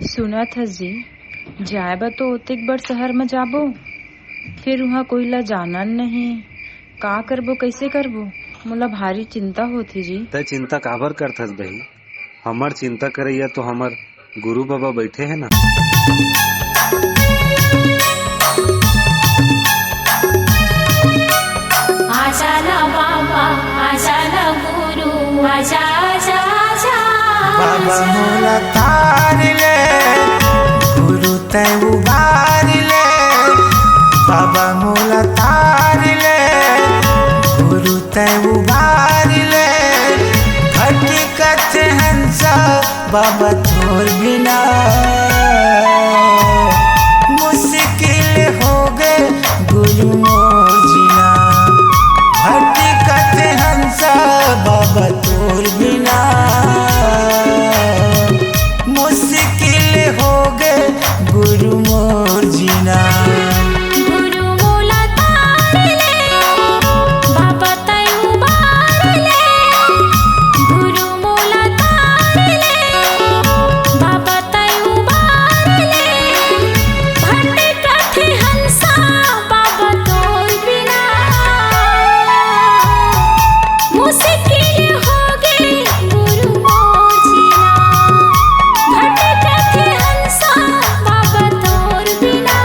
सुनत हस जी, जाए बा तो ओतेक बड़ शहर में जाबो, फिर वहाँ कोई ला जानन नहीं, का करबो कैसे करबो, मोला भारी चिंता होती जी। तय चिंता काबर करथस बही? हमर चिंता करैया तो हमर गुरु बाबा बैठे है ना। आजा ना बाबा, आजा ना गुरु, आजा आजा आजा बाबा मोला तार ले, गुरु तय उबार ले। बाबा मोला तार ले, गुरु तय उबार ले। हकीकत हंसा बाबा तोर बिना मुश्किल हो गए गुरु मोर जीना। हकीकत हंसा बाबा तोर बिना मुश्किल हो गए गुरु मोर जीना। गुरु मोला तार ले, बाबा तय उबार ले। गुरु मोला तार ले, बाबा तय उबार ले। भटकत हंसा बाबा तोर बिना मुश्किल हो गए गुरु मोर जीना। भटकत हंसा बाबा तोर बिना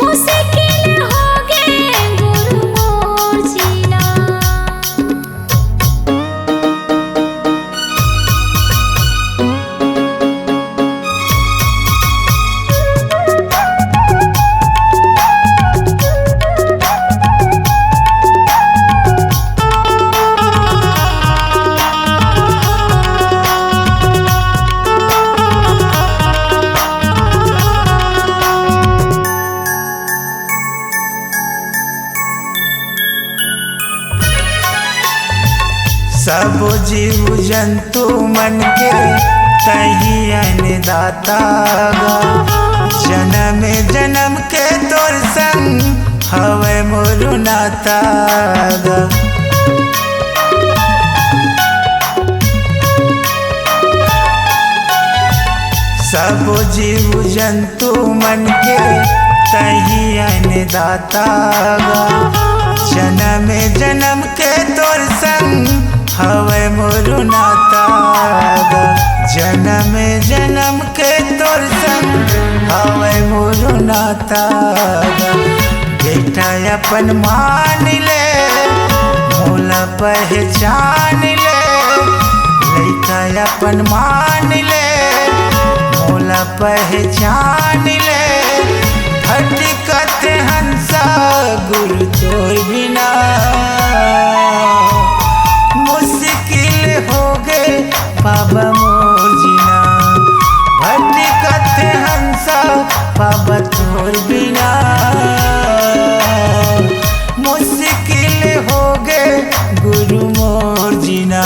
मुश्किल हो गए गुरु मोर जीना। सब जीव जंतु मन के तही अन्नदाता गा। जन्म जन्म के तोर संग हवे मोर नाता गा। सब जीव जंतु मन के तही अन्नदाता गा। जन्म जन्म के तोर संग हवे मोर नाता गा। जन्म जन्म के तोर संग हवे मोर नाता गा। बेटा अपन मान ले, मोला पहचान ले। लइका अपन मान ले, मोला पहचान ले। हकीकत हंसा गुरु तोर बिना मुश्किल हो गए बाबा मोर जीना। हकीकत हंसा बाबा तोर बिना मुश्किल हो गए गुरु मोर जीना।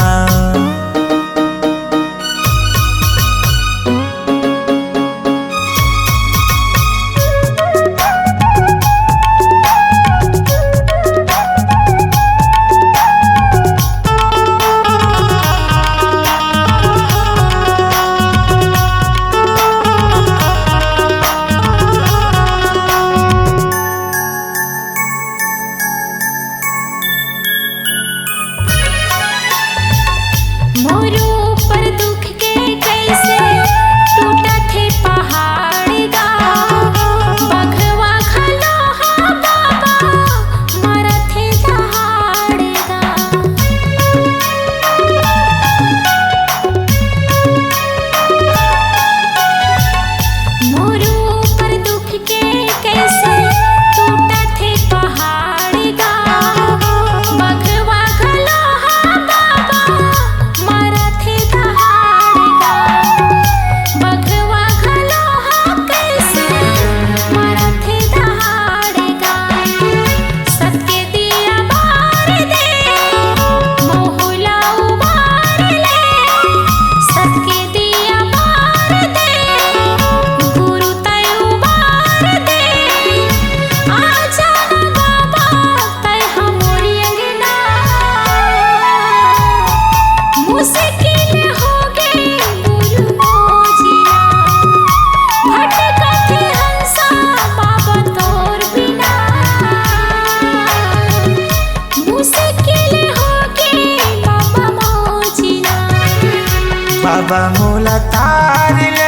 बाबा मोला तार ले